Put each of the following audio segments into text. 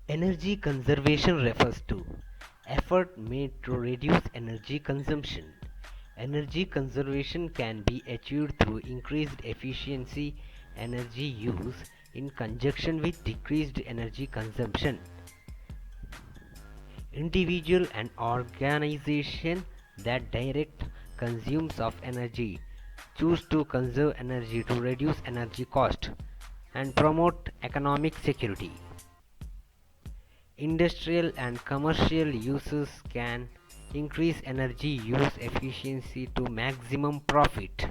Energy conservation refers to effort made to reduce energy consumption. Energy conservation can be achieved through increased efficiency energy use in conjunction with decreased energy consumption. Individual and organization that direct consumes of energy choose to conserve energy to reduce energy cost and promote economic security. Industrial and commercial uses can increase energy use efficiency to maximum profit.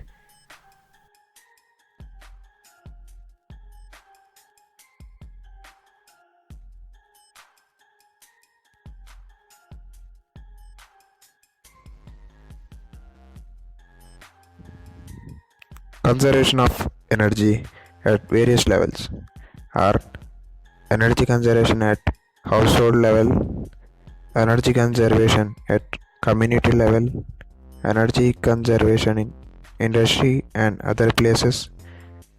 Conservation of energy at various levels are energy conservation at household level, energy conservation at community level, energy conservation in industry and other places,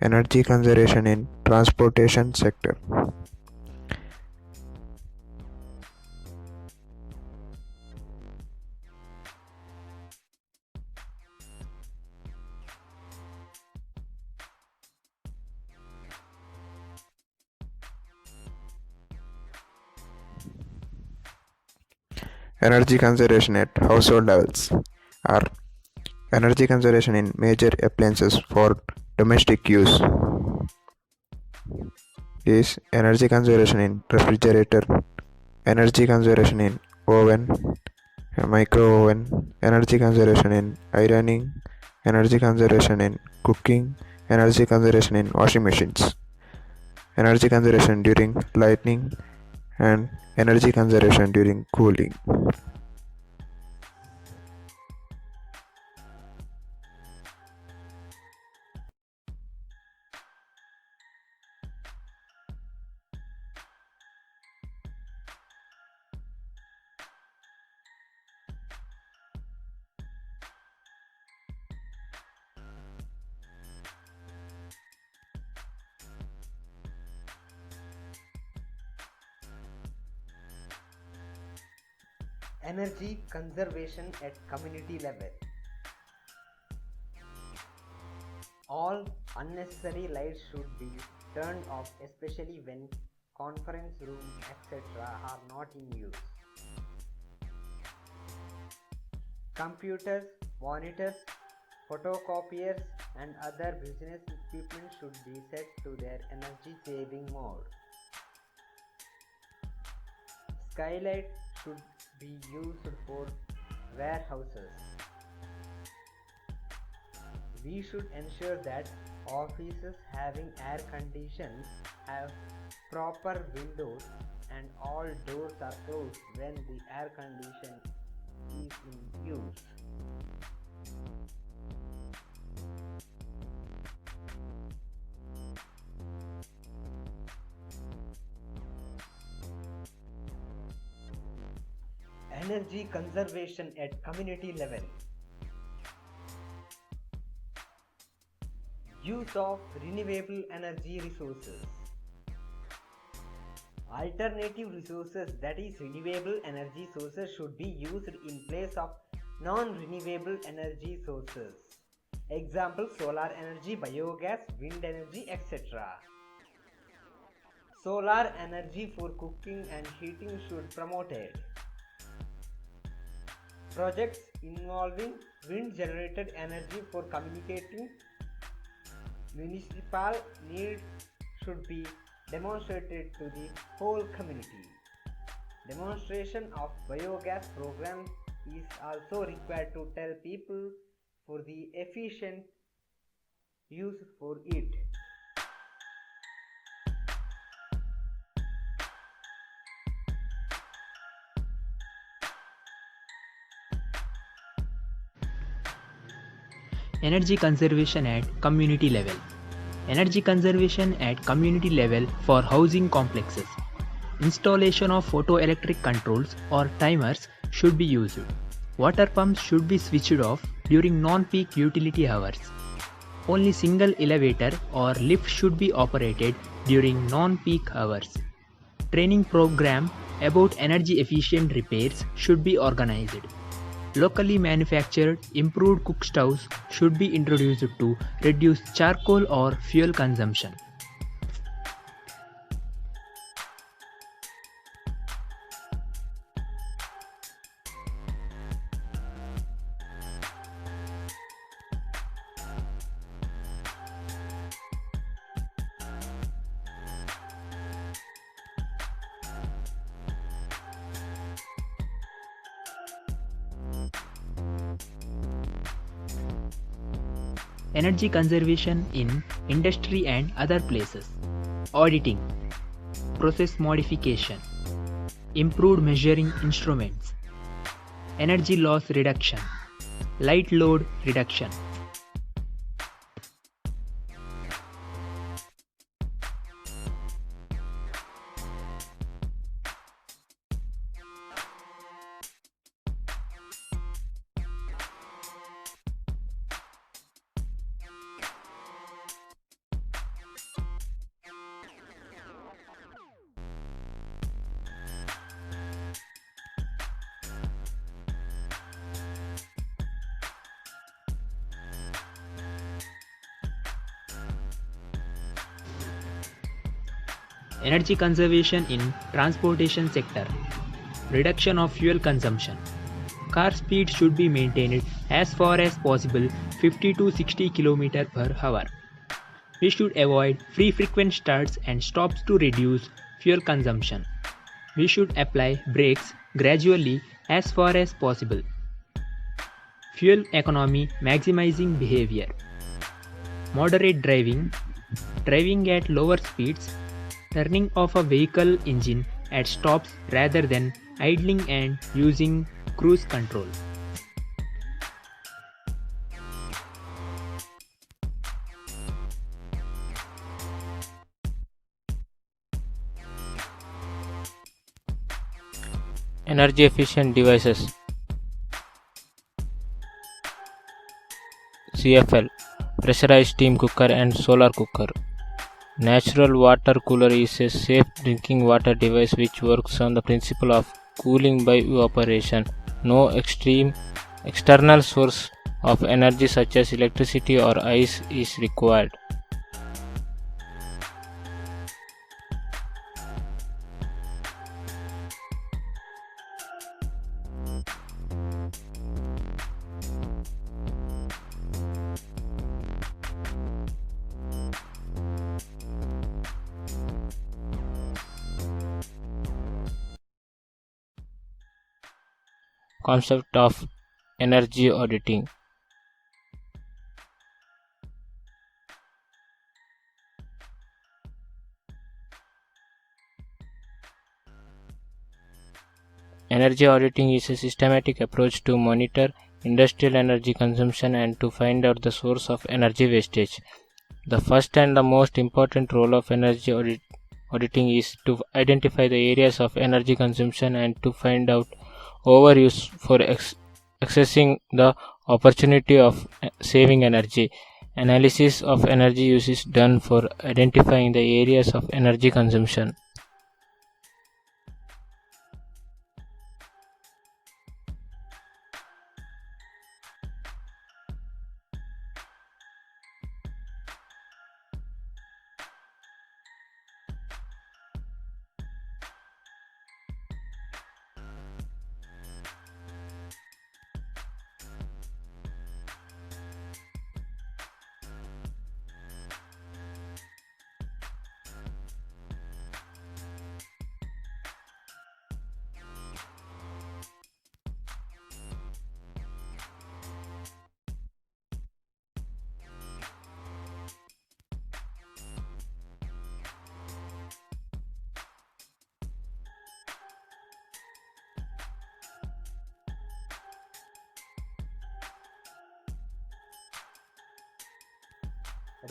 energy conservation in transportation sector. Energy conservation at household levels are energy conservation in major appliances for domestic use is energy conservation in refrigerator, energy conservation in oven, micro oven, energy conservation in ironing, energy conservation in cooking, energy conservation in washing machines, energy conservation during lighting, and energy conservation during cooling. Energy conservation at community level. All unnecessary lights should be turned off, especially when conference rooms etc. are not in use. Computers, monitors, photocopiers and other business equipment should be set to their energy saving mode. Skylight should be used for warehouses. We should ensure that offices having air conditions have proper windows and all doors are closed when the air condition is in use. Energy conservation at community level. Use of renewable energy resources. Alternative resources, that is renewable energy sources, should be used in place of non-renewable energy sources. Example: solar energy, biogas, wind energy, etc. Solar energy for cooking and heating should be promoted. Projects involving wind generated energy for communicating municipal needs should be demonstrated to the whole community. Demonstration of biogas program is also required to tell people for the efficient use for it. Energy conservation at community level. Energy conservation at community level for housing complexes. Installation of photoelectric controls or timers should be used. Water pumps should be switched off during non-peak utility hours. Only single elevator or lift should be operated during non-peak hours. Training program about energy efficient repairs should be organized. Locally manufactured improved cook stoves should be introduced to reduce charcoal or fuel consumption. Energy conservation in industry and other places. Auditing, process modification, improved measuring instruments, energy loss reduction, light load reduction. Energy conservation in transportation sector. Reduction of fuel consumption. Car speed should be maintained as far as possible 50 to 60 km per hour. We should avoid frequent starts and stops to reduce fuel consumption. We should apply brakes gradually as far as possible. Fuel economy maximizing behavior. Moderate driving. Driving at lower speeds. Turning off a vehicle engine at stops rather than idling and using cruise control. Energy efficient devices. CFL, pressurized steam cooker and solar cooker. Natural water cooler is a safe drinking water device which works on the principle of cooling by evaporation. No external source of energy such as electricity or ice is required. Concept of energy auditing. Energy auditing is a systematic approach to monitor industrial energy consumption and to find out the source of energy wastage. The first and the most important role of energy auditing is to identify the areas of energy consumption and to find out overuse for accessing the opportunity of saving energy. Analysis of energy use is done for identifying the areas of energy consumption.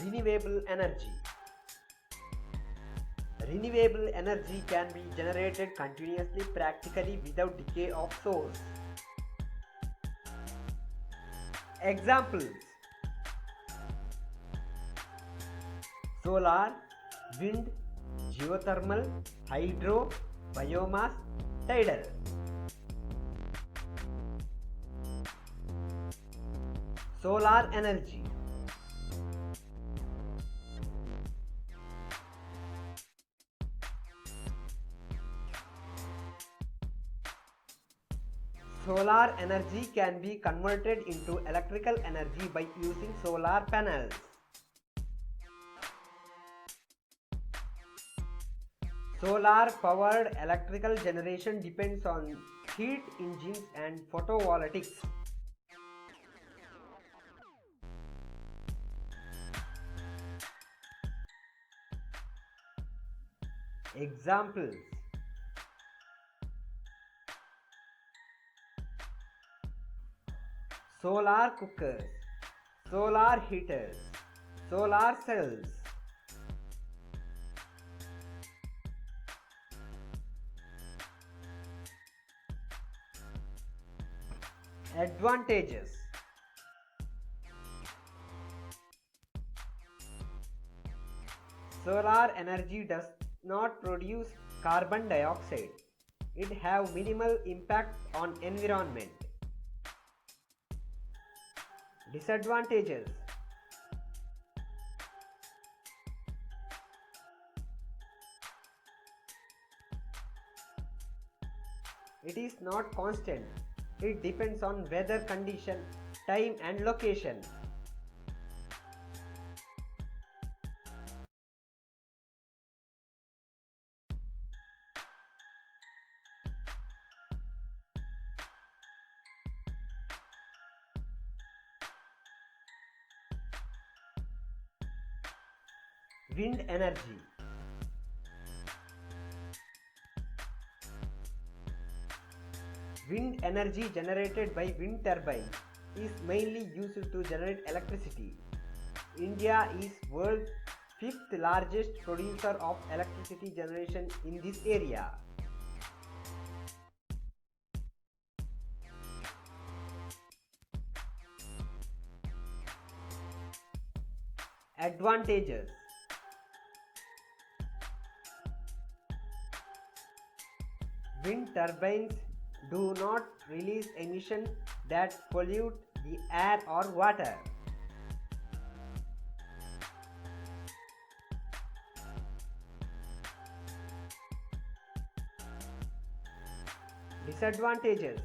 Renewable energy. Renewable energy can be generated continuously, practically without decay of source. Examples: solar, wind, geothermal, hydro, biomass, tidal. Solar energy. Solar energy can be converted into electrical energy by using solar panels. Solar powered electrical generation depends on heat engines and photovoltaics. Examples: solar cookers, solar heaters, solar cells. Advantages: solar energy does not produce carbon dioxide. It have minimal impact on environment. Disadvantages: it is not constant. It depends on weather condition, time and location. Wind energy. Wind energy generated by wind turbine is mainly used to generate electricity. India is world's fifth largest producer of electricity generation in this area. Advantages: wind turbines do not release emissions that pollute the air or water. Disadvantages: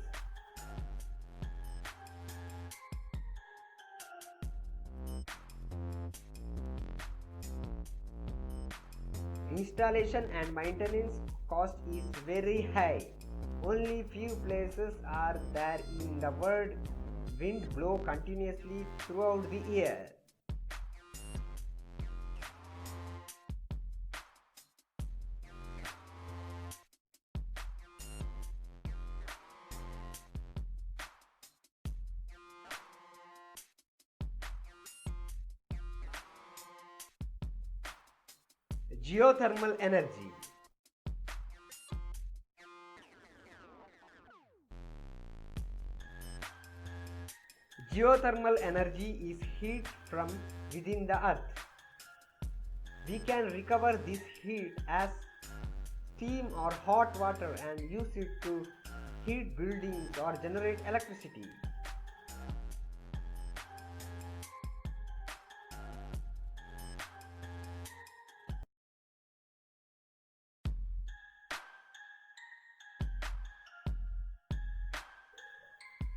installation and maintenance cost is very high. Only few places are there in the world wind blow continuously throughout the year. Geothermal energy. Geothermal energy is heat from within the earth. We can recover this heat as steam or hot water and use it to heat buildings or generate electricity.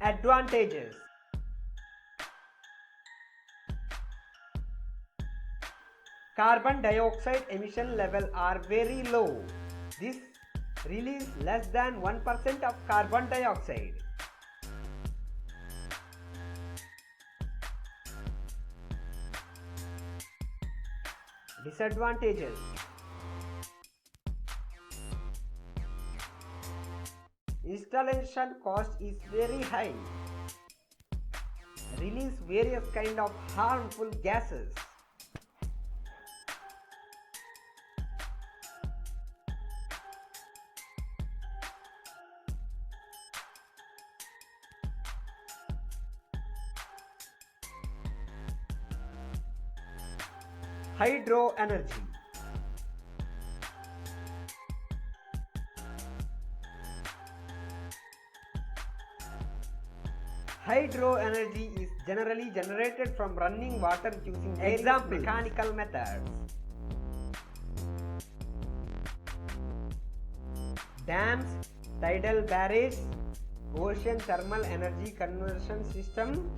Advantages: carbon dioxide emission level are very low. This release less than 1% of carbon dioxide. Disadvantages: installation cost is very high. Release various kind of harmful gases. Hydro energy. Hydro energy is generally generated from running water using various mechanical methods. Dams, tidal barrages, ocean thermal energy conversion system.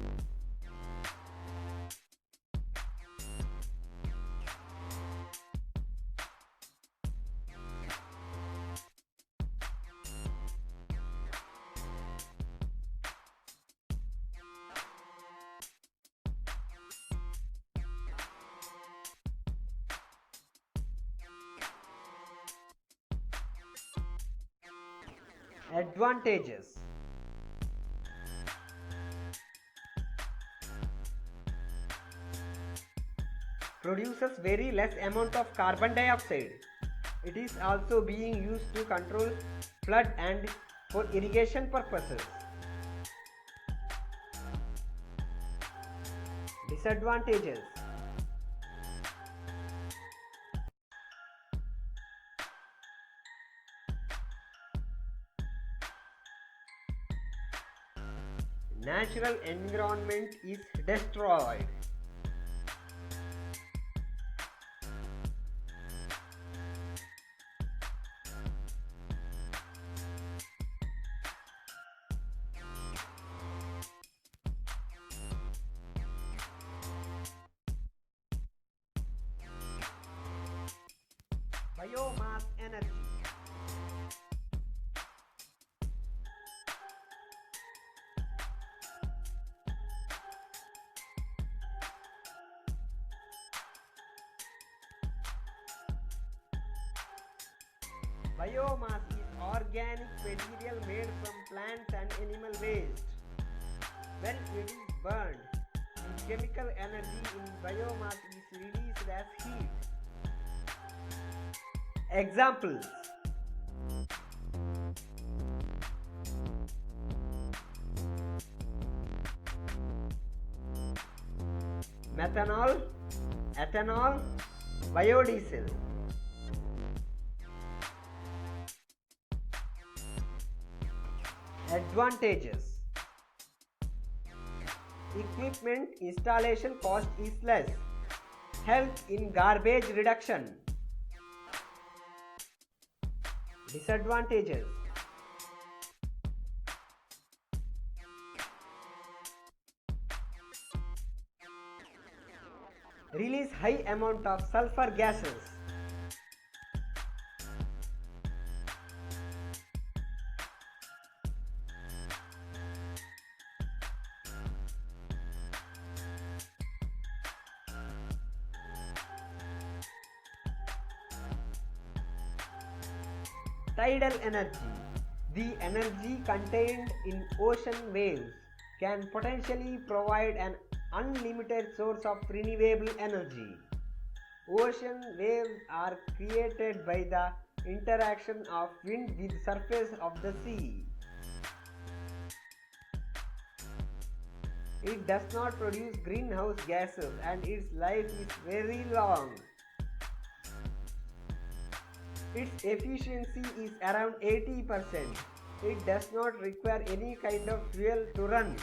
Advantages. Produces very less amount of carbon dioxide. It is also being used to control flood and for irrigation purposes. Disadvantages. Natural environment is destroyed. Biomass energy. Biomass is organic material made from plants and animal waste. When it is burned, the chemical energy in biomass is released as heat. Examples. Methanol, ethanol, biodiesel. Advantages. Equipment installation cost is less. Help in garbage reduction. Disadvantages. Release high amount of sulfur gases. Tidal energy. The energy contained in ocean waves can potentially provide an unlimited source of renewable energy. Ocean waves are created by the interaction of wind with the surface of the sea. It does not produce greenhouse gases and its life is very long. Its efficiency is around 80%. It does not require any kind of fuel to run.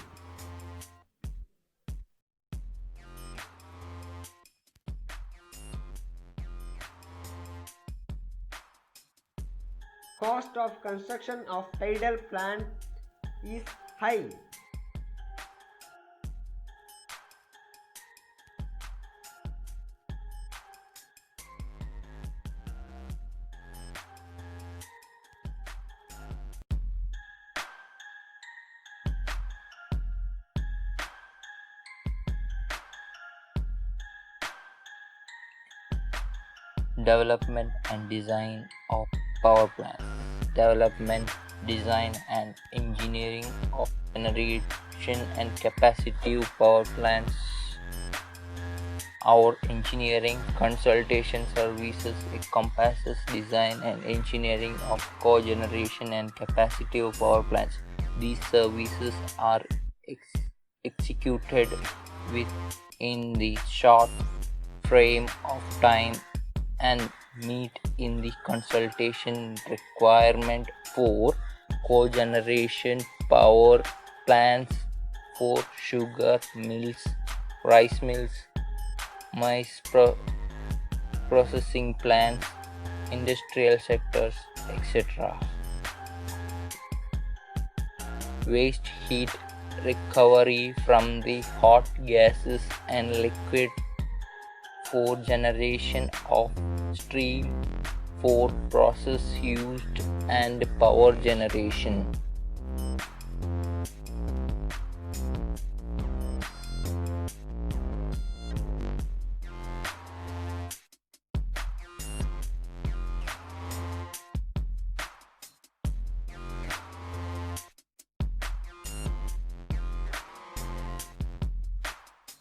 Cost of construction of tidal plant is high. Development and design of power plants. Development, design and engineering of generation and capacitive power plants. Our engineering consultation services encompasses design and engineering of cogeneration and capacitive power plants. These services are executed within the short frame of time and meet in the consultation requirement for cogeneration power plants for sugar mills, rice mills, maize processing plants, industrial sectors, etc. Waste heat recovery from the hot gases and liquid for generation of steam for process used and power generation.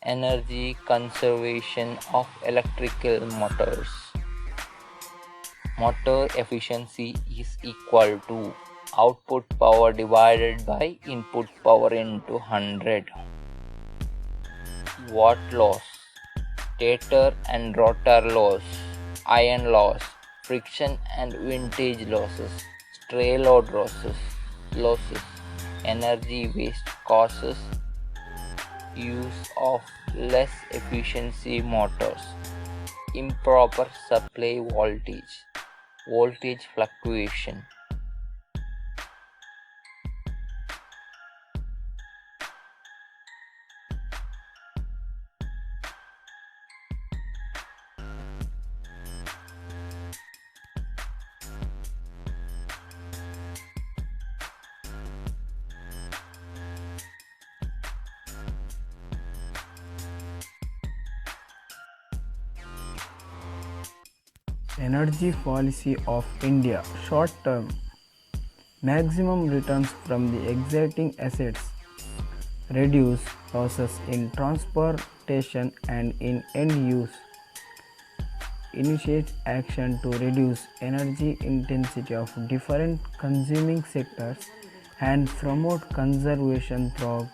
Energy conservation of electrical motors. Motor efficiency is equal to output power divided by input power into 100. Watt loss, stator and rotor loss, iron loss, friction and windage losses, stray load losses, energy waste causes, use of less efficiency motors, improper supply voltage fluctuation. Energy policy of India. Short term, maximum returns from the existing assets, reduce losses in transportation and in end use, initiate action to reduce energy intensity of different consuming sectors and promote conservation through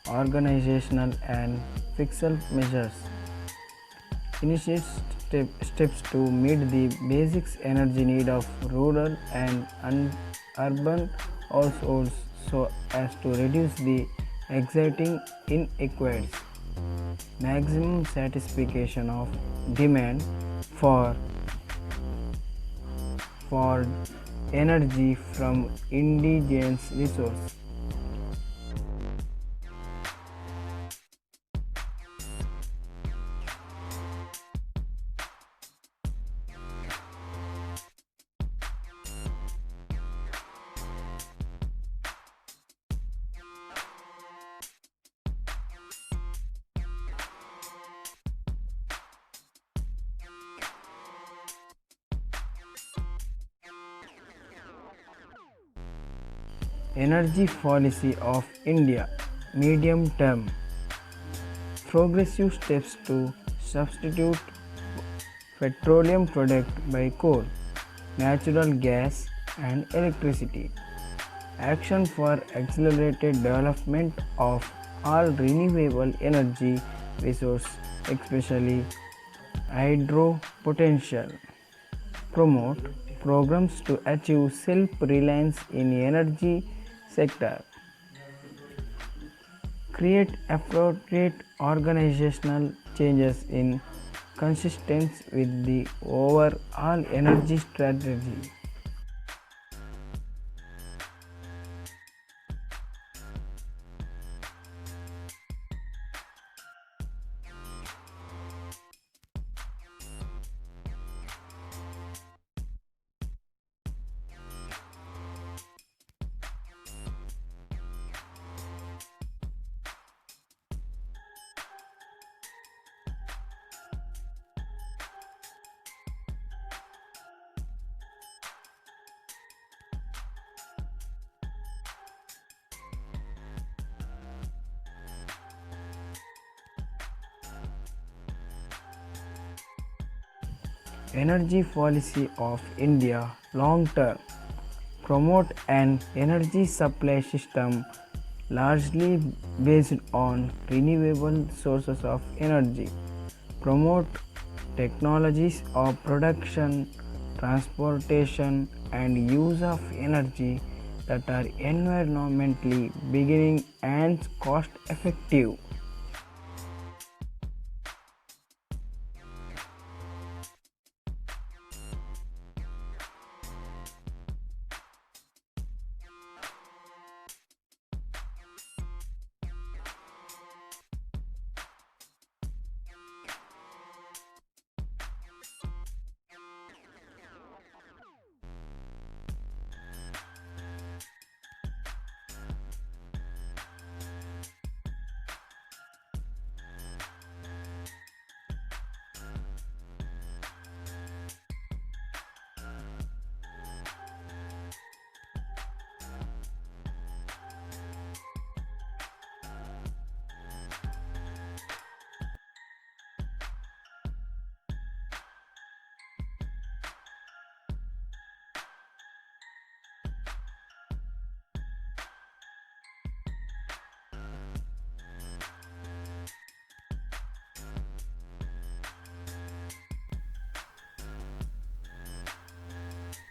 organizational and fiscal measures. Initiate steps to meet the basic energy need of rural and urban households so as to reduce the existing inequities. Maximum satisfaction of demand for energy from indigenous resources. Energy policy of India. Medium term, progressive steps to substitute petroleum product by coal, natural gas and electricity. Action for accelerated development of all renewable energy resources, especially hydro potential. Promote programs to achieve self-reliance in energy sector. Create appropriate organizational changes in consistence with the overall energy strategy. Energy policy of India long term. Promote an energy supply system largely based on renewable sources of energy. Promote technologies of production, transportation and use of energy that are environmentally beginning and cost effective.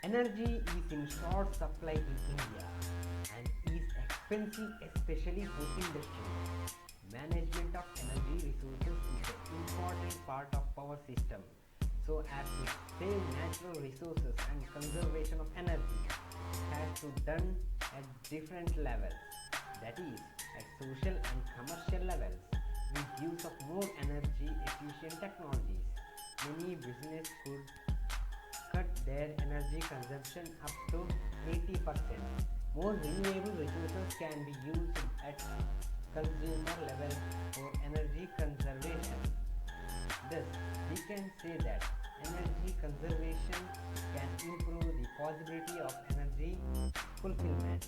Energy is in short supply in India and is expensive, especially for industry. Management of energy resources is an important part of power system so as to save natural resources and conservation of energy has to done at different levels, that is at social and commercial levels with use of more energy efficient technologies. Many business could cut their energy consumption up to 80%. More renewable resources can be used at consumer level for energy conservation. Thus, we can say that energy conservation can improve the possibility of energy fulfillment.